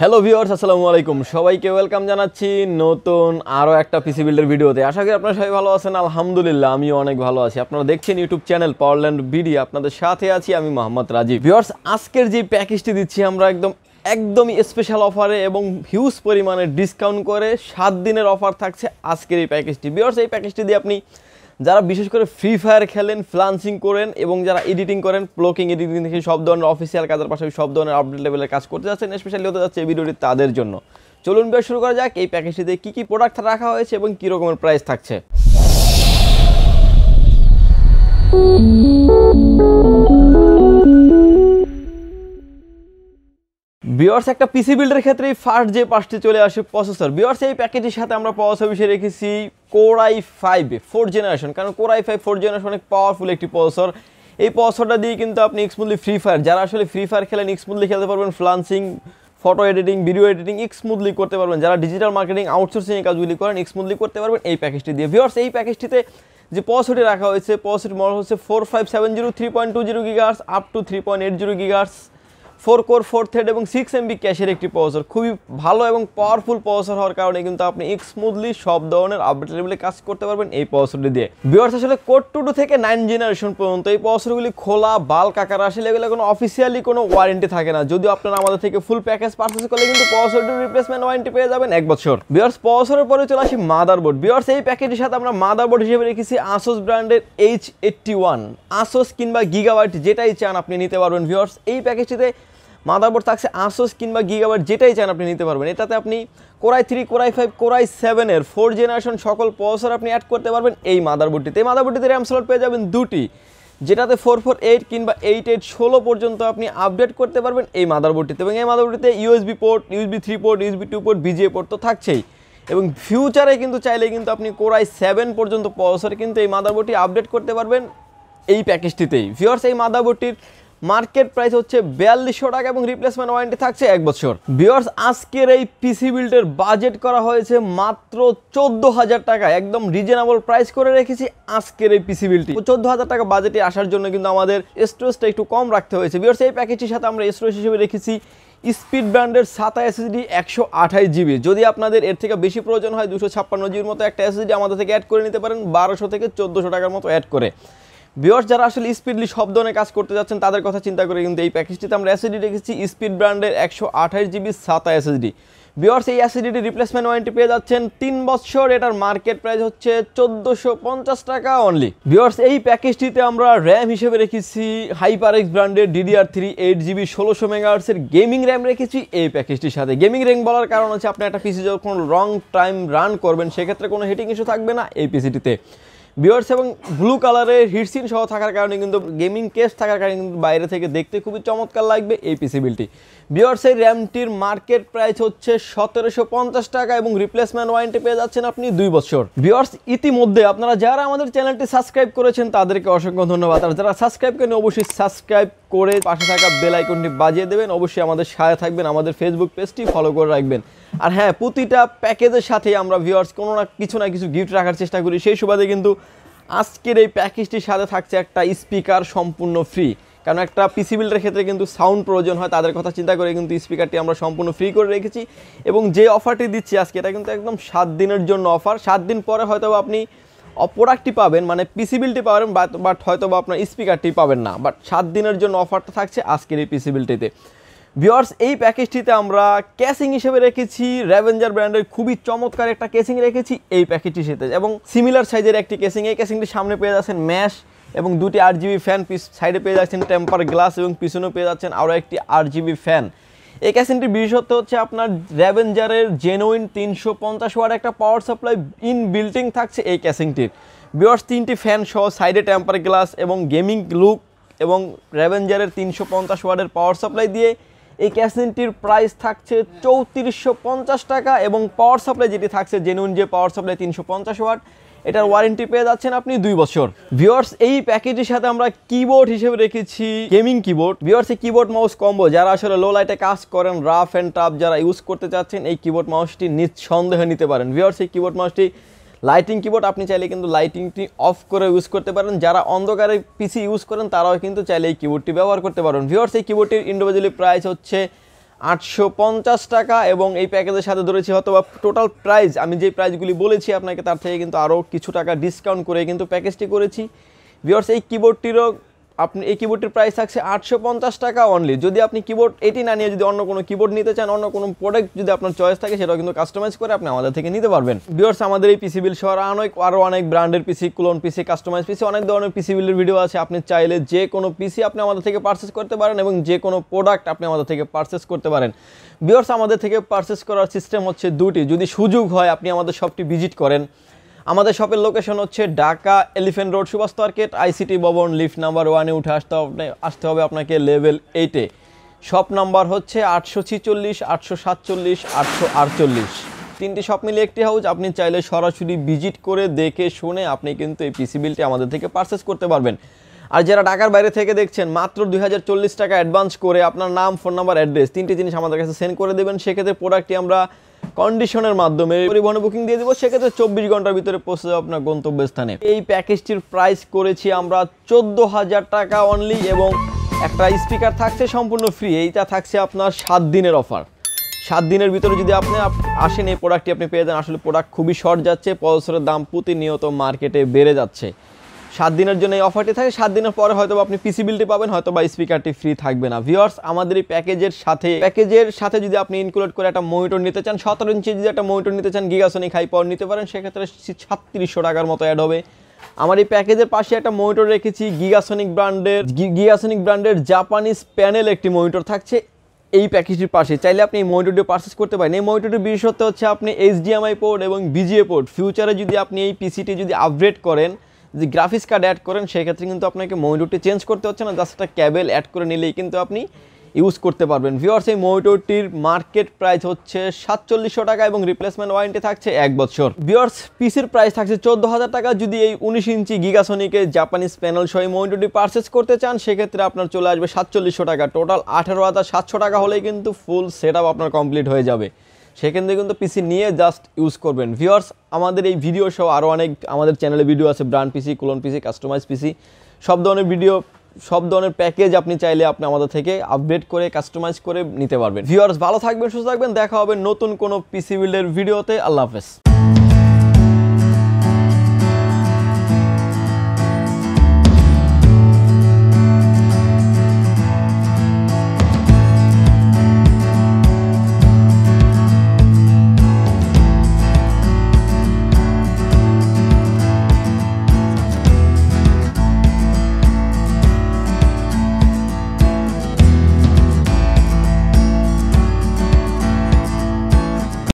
Hello viewers, আসসালামু আলাইকুম। সবাইকে ওয়েলকাম জানাচ্ছি নতুন আরও একটা পিসি বিল্ডের ভিডিওতে। আশা করি আপনারা সবাই ভালো আছেন। আলহামদুলিল্লাহ আমিও অনেক ভালো আছি। আপনারা দেখছেন ইউটিউব চ্যানেল পাওয়ারল্যান্ড বিডি, আপনাদের সাথে আছি আমি মোহাম্মদ রাজীব। ভিউয়ার্স, আজকের যে প্যাকেজটি দিচ্ছি আমরা একদমই স্পেশাল অফারে এবং হিউজ পরিমাণে ডিসকাউন্ট করে 7 দিনের অফার থাকছে আজকের এই প্যাকেজটি। ভিউয়ার্স, এই প্যাকেজটি দিয়ে আপনি যারা বিশেষ করে ফ্রি ফায়ার খেলেন, ফ্রিল্যান্সিং করেন এবং যারা এডিটিং করেন, ব্লগিং এডিটিং থেকে সব ধরনের অফিসিয়াল কাজের পাশাপাশি সব ধরনের আপডেট লেভেলের কাজ করতে যাচ্ছেন, স্পেশালি হতে যাচ্ছে এই ভিডিওটি তাদের জন্য। চলুন ভিডিও শুরু করা যাক। এই প্যাকেজটিতে কী কী প্রোডাক্ট রাখা হয়েছে এবং কী রকমের প্রাইস থাকছে। ভিউয়ার্স, একটা পিসি বিল্ডের ক্ষেত্রে ফার্স্ট যে পাঁচটি চলে আসে প্রসেসর। ভিউয়ার্স, এই প্যাকেজের সাথে আমরা প্রসেসর বিষয়ে রেখেছি কোর i5 4th জেনারেশন, কারণ কোর i5 4th জেনারেশন অনেক পাওয়ারফুল একটি প্রসেসর। এই প্রসেসরটা দিয়ে কিন্তু আপনি স্মুথলি ফ্রি ফায়ার, যারা আসলে ফ্রি ফায়ার খেলেন স্মুথলি খেলতে পারবেন, freelancing, photo editing, video editing smoothly করতে পারবেন, যারা ডিজিটাল মার্কেটিং, আউটসোর্সিং এর কাজগুলি করেন স্মুথলি করতে পারবেন এই প্যাকেজটি দিয়ে। ভিউয়ার্স, এই প্যাকেজটিতে যে প্রসেসরটি রাখা হয়েছে, প্রসেসর মডেল হচ্ছে 4570 3.20 GHz up to 3.80 GHz, 4 core 4 thread এবং 6 MB ক্যাশের একটি প্রসেসর। খুবই ভালো এবং পাওয়ারফুল প্রসেসর হওয়ার কারণে কিন্তু আপনি স্মুথলি সব ধরনের আপডেট লেভেলে কাজ করতে পারবেন এই প্রসেসরটি দিয়ে। ভিউয়ার্স, আসলে কোর 2 থেকে 9 জেনারেশন পর্যন্ত এই প্রসেসরগুলি খোলা বাল্ক আকারে আসলে এগুলো কোনো অফিসিয়ালি কোনো ওয়ারেন্টি থাকে না। যদিও আপনারা আমাদের থেকে ফুল প্যাকেজ পারচেজ করলে কিন্তু প্রসেসরটির রিপ্লেসমেন্ট ওয়ারেন্টি পেয়ে যাবেন 1 বছর। ভিউয়ার্স, প্রসেসরের পরে চলে আসি মাদারবোর্ড। ভিউয়ার্স, এই প্যাকেজের সাথে আমরা মাদারবোর্ড হিসেবে রেখেছি আসুস ব্র্যান্ডের H81। আসুস কিংবা গিগাবাইট যেটাই চান আপনি নিতে পারবেন। ভিউয়ার্স, এই প্যাকেজটিতে মাদারবোর্ড থাকছে আসুস কিংবা গিগাবাইট যেটাই চান আপনি নিতে পারবেন। এটাতে আপনি core i3, core i5, core i7 এর 4th জেনারেশন সকল প্রসেসর আপনি অ্যাড করতে পারবেন এই মাদারবোর্ডটিতে। এই মাদারবোর্ডটিতে র্যাম স্লট পেয়ে যাবেন 2টি, যেটাতে 448 কিংবা 8816 পর্যন্ত আপনি আপডেট করতে পারবেন এই মাদারবোর্ডটিতে। এবং এই মাদারবোর্ডটিতে USB port, USB 3 port, USB 2 port, VGA port তো থাকছেই। এবং ফিউচারে কিন্তু চাইলে কিন্তু আপনি কোর i7 পর্যন্ত প্রসেসর কিন্তু এই মাদারবোর্ডটি আপডেট করতে পারবেন এই প্যাকেজটিতেই। ভিউয়ার্স, এই মাদারবোর্ডটির মার্কেট প্রাইস হচ্ছে 4200 টাকা এবং রিপ্লেসমেন্ট ওয়ারেন্টি থাকছে 1 বছর। ভিউয়ার্স, আজকের এই পিসি বিল্ডের বাজেট করা হয়েছে মাত্র 14000 টাকা, একদম রিজনেবল প্রাইস করে রেখেছি আজকের এই পিসি বিল্ডটি। 14000 টাকা বাজেটে আসার জন্য কিন্তু আমাদের স্টোরেজটা একটু কম রাখতে হয়েছে। ভিউয়ার্স, এই প্যাকেজটির সাথে আমরা স্টোরেজ হিসেবে রেখেছি স্পিড ব্র্যান্ডের SATA SSD 128 GB। যদি আপনাদের এর থেকে বেশি প্রয়োজন হয় 256 GB মতো একটা SSD আমাদের থেকে অ্যাড করে নিতে পারেন 1200 থেকে 1400 টাকার মতো অ্যাড করে। ভিউয়ার্স, যারা আসলে স্পিডলি সব ধরনের কাজ করতে যাচ্ছেন তাদের কথা চিন্তা করে কিন্তু এই প্যাকেজটিতে আমরা এসএসডি রেখেছি স্পিড ব্র্যান্ডের 128 GB SATA SSD। ভিউয়ার্স, এই এসএসডিটি রিপ্লেসমেন্ট ওয়ারেন্টি পেয়ে যাচ্ছেন 3 বছর। এটার মার্কেট প্রাইস হচ্ছে 1450 টাকা অনলি। ভিউয়ার্স, এই প্যাকেজটিতে আমরা র্যাম হিসেবে রেখেছি HyperX ব্র্যান্ডের DDR3 8 GB 1600 MHz এর গেমিং র্যাম রেখেছি এই প্যাকেজটির সাথে। গেমিং র্যাম বলার কারণ হচ্ছে আপনি একটা পিসি যখন লং টাইম রান করবেন সেক্ষেত্রে কোনো হিটিং ইস্যু থাকবে না এই পিসিটিতে। ভিউয়ার্স, এবং ব্লু কালারের হিটসিন সহ থাকার কারণে কিন্তু গেমিং কেস থাকার কারণে কিন্তু বাইরে থেকে দেখতে খুবই চমৎকার লাগবে এই পিসি বিলটি। ভিউয়ার্স, এই র্যামটির মার্কেট প্রাইস হচ্ছে 1750 টাকা এবং রিপ্লেসমেন্ট ওয়ারেন্টি পেয়ে যাচ্ছেন আপনি 2 বছর। ভিউয়ার্স, ইতিমধ্যে আপনারা যারা আমাদের চ্যানেলটি সাবস্ক্রাইব করেছেন তাদেরকে অসংখ্য ধন্যবাদ। আর যারা সাবস্ক্রাইব করেন অবশ্যই সাবস্ক্রাইব করে পাশে থাকা বেল আইকনটি বাজিয়ে দেবেন। অবশ্যই আমাদের সাথে থাকবেন, আমাদের ফেসবুক পেজটি ফলো করে রাখবেন। আর হ্যাঁ, প্রতিটা প্যাকেজের সাথে আমরা ভিউয়ার্স কোনো না কিছু গিফট রাখার চেষ্টা করি। সেই সুবাদে কিন্তু আজকের এই প্যাকেজটির সাথে থাকছে একটা স্পিকার সম্পূর্ণ ফ্রি, কারণ একটা পিসি বিল্ডের ক্ষেত্রে কিন্তু সাউন্ড প্রয়োজন হয়, তাদের কথা চিন্তা করে কিন্তু স্পিকারটি আমরা সম্পূর্ণ ফ্রি করে রেখেছি। এবং যে অফারটি দিচ্ছি আজকে এটা কিন্তু একদম 7 দিনের জন্য অফার। 7 দিন পরে হয়তো আপনি প্রোডাক্টটি পাবেন, মানে পিসি বিলটি পাবেন, বাট হয়তো বা আপনার স্পিকারটি পাবেন না। বাট 7 দিনের জন্য অফারটা থাকছে আজকের এই পিসি বিলটিতে। ভিউয়ার্স, এই প্যাকেজটিতে আমরা কেসিং হিসেবে রেখেছি রেভেঞ্জার ব্র্যান্ডের খুবই চমৎকার একটা কেসিং রেখেছি এই প্যাকেজটির সাথে, এবং সিমিলার সাইজের একটি কেসিং। এই কেসিংটির সামনে পেয়ে যাচ্ছেন ম্যাশ এবং 2টি 8GB ফ্যান, সাইডে পেয়ে যাচ্ছেন টেম্পার গ্লাস এবং পিছনেও পেয়ে যাচ্ছেন আরও একটি 8GB ফ্যান। এই কেসিংটির বিশেষত্ব হচ্ছে আপনার রেভেঞ্জারের জেনুইন 350 ওয়াট একটা পাওয়ার সাপ্লাই ইন বিল্টিং থাকছে এই কেসিংটির। ভিউয়ার্স, 3টি ফ্যান সহ সাইডে টেম্পার গ্লাস এবং গেমিং লুক এবং রেভেঞ্জারের 350 ওয়াটের পাওয়ার সাপ্লাই দিয়ে এই ক্যাসিংটির প্রাইস থাকছে 3450 টাকা। এবং পাওয়ার সাপ্লাই যেটি থাকছে জেনুইন যে পাওয়ার সাপ্লাই 350 ওয়াট, এটার ওয়ারেন্টি পেয়ে যাচ্ছেন আপনি 2 বছর। ভিউয়ার্স, এই প্যাকেজের সাথে আমরা কিবোর্ড হিসেবে রেখেছি গেমিং কিবোর্ড। ভিউয়ার্স, এই কিবোর্ড মাউস কম্বো যারা আসলে লো লাইটে কাজ করেন, রাফ অ্যান্ড টাফ যারা ইউজ করতে চাচ্ছেন এই কিবোর্ড মাউসটি নিঃসন্দেহে নিতে পারেন। ভিউয়ার্স, এই কিবোর্ড মাউসটি লাইটিং কিবোর্ড, আপনি চাইলে কিন্তু লাইটিংটি অফ করে ইউজ করতে পারেন। যারা অন্ধকারে পিসি ইউজ করেন তারাও কিন্তু চাইলে এই কিবোর্ডটি ব্যবহার করতে পারেন। ভিউয়ার্স, এই কিবোর্ডটির ইন্ডিভিজুয়ালি প্রাইস হচ্ছে 850 টাকা এবং এই প্যাকেজের সাথে ধরেছি হয়তো টোটাল প্রাইস আমি যে প্রাইসগুলি বলেছি আপনাকে তার থেকে কিন্তু আরও কিছু টাকা ডিসকাউন্ট করে কিন্তু প্যাকেজটি করেছি। ভিউয়ার্স এই কিবোর্ডটিরও আপনি এই কিবোর্ডটির প্রাইস থাকছে 850 টাকা অনলি। যদি আপনি কিবোর্ড এটি না নিয়ে যদি অন্য কোনো কিবোর্ড নিতে চান, অন্য কোনো প্রোডাক্ট যদি আপনার চয়েস থাকে সেটাও কিন্তু কাস্টমাইজ করে আপনি আমাদের থেকে নিতে পারবেন। ভিউয়ার্স আমাদের এই পিসি বিল সহ আরও অনেক ব্র্যান্ডের পিসি, ক্লোন পিসি, কাস্টমাইজ পিসি, অনেক ধরনের পিসি বিলের ভিডিও আছে। আপনি চাইলে যে কোনো পিসি আপনি আমাদের থেকে পারচেস করতে পারেন এবং যে কোনো প্রোডাক্ট আপনি আমাদের থেকে পারচেস করতে পারেন। ভিউয়ার্স আমাদের থেকে পারচেস করার সিস্টেম হচ্ছে দুটি। যদি সুযোগ হয় আপনি আমাদের শপটি ভিজিট করেন। আমাদের শপের লোকেশন হচ্ছে Dhaka elephant road, Suvastu market, ICT ভবন, লিফট নাম্বার 1-এ উঠে আসতে হবে আপনাকে লেভেল 8-এ। শপ নাম্বার হচ্ছে 846, 847, 848। তিনটি শপ মিলে একটি হাউস। আপনি চাইলে সরাসরি ভিজিট করে দেখে শুনে আপনি কিন্তু এই পিসি বিলটি আমাদের থেকে পারচেস করতে পারবেন। আর যারা ঢাকার বাইরে থেকে দেখছেন, মাত্র 2040 টাকা অ্যাডভান্স করে আপনার নাম, ফোন নাম্বার, অ্যাড্রেস তিনটি জিনিস আমাদের কাছে সেন্ড করে দেবেন। সেক্ষেত্রে প্রোডাক্টটি আমরা কন্ডিশনের মাধ্যমে পরিবহনে বুকিং দিয়ে দেবো। সেক্ষেত্রে 24 ঘন্টার ভিতরে পৌঁছে যাবে আপনার গন্তব্যস্থানে। এই প্যাকেজটির প্রাইস করেছি আমরা 14,000 টাকা অনলি এবং একটা স্পিকার থাকছে সম্পূর্ণ ফ্রি। এইটা থাকছে আপনার 7 দিনের অফার। 7 দিনের ভিতরে যদি আপনি আসেন এই প্রোডাক্টটি আপনি পেয়ে যান। আসলে প্রোডাক্ট খুবই শর্ট যাচ্ছে, প্রসেসরের দাম প্রতিনিয়ত মার্কেটে বেড়ে যাচ্ছে। 7 দিনের জন্য এই অফারটি থাকে। 7 দিনের পরে হয়তো আপনি পিসি বিলটি পাবেন, হয়তো বা স্পিকারটি ফ্রি থাকবে না। ভিউয়ার্স আমাদের এই প্যাকেজের সাথে যদি আপনি ইনক্লুড করে একটা মনিটর নিতে চান, 17 ইঞ্চি যদি একটা মনিটর নিতে চান, গিগাসনিক হাই পাওয়ার নিতে পারেন, সেক্ষেত্রে 3700 টাকার মতো অ্যাড হবে। আমার এই প্যাকেজের পাশে একটা মনিটর রেখেছি, গিগাসনিক ব্র্যান্ডের জাপানিজ প্যানেল একটি মনিটর থাকছে এই প্যাকেজটির পাশে। চাইলে আপনি এই মনিটরটি পারচেস করতে পারেন। এই মনিটরটির বিশেষত্ব হচ্ছে আপনি HDMI পোর্ট এবং VGA পোর্ট, ফিউচারে যদি আপনি এই পিসিটি যদি আপগ্রেড করেন, যদি গ্রাফিক্স কার্ড অ্যাড করেন, সেক্ষেত্রে কিন্তু আপনাকে মনিটরটি চেঞ্জ করতে হচ্ছে না, জাস্ট একটা কেবল অ্যাড করে নিলেই কিন্তু আপনি ইউজ করতে পারবেন। ভিউয়ার্স এই মনিটরটির মার্কেট প্রাইস হচ্ছে 4700 টাকা এবং রিপ্লেসমেন্ট ওয়ারেন্টি থাকছে 1 বছর। ভিউয়ার্স পিসির প্রাইস থাকছে 14,000 টাকা। যদি এই 19 ইঞ্চি গিগাসনিকের জাপানিজ প্যানেল সহ মনিটরটি পারচেস করতে চান, সেক্ষেত্রে আপনার চলে আসবে 4700 টাকা। টোটাল 18,700 টাকা হলেই কিন্তু ফুল সেট আপ আপনার কমপ্লিট হয়ে যাবে। সেখান থেকে কিন্তু পিসি নিয়ে জাস্ট ইউজ করবেন। ভিউয়ার্স আমাদের এই ভিডিও সহ আরও অনেক আমাদের চ্যানেলে ভিডিও আছে, ব্র্যান্ড পিসি, ক্লোন পিসি, কাস্টমাইজ পিসি, সব ধরনের ভিডিও, সব ধরনের প্যাকেজ আপনি চাইলে আপনি আমাদের থেকে আপডেট করে কাস্টমাইজ করে নিতে পারবেন। ভিউয়ার্স ভালো থাকবেন, সুস্থ থাকবেন, দেখা হবে নতুন কোনো পিসি বিল্ডের ভিডিওতে। আল্লাহ হাফেজ।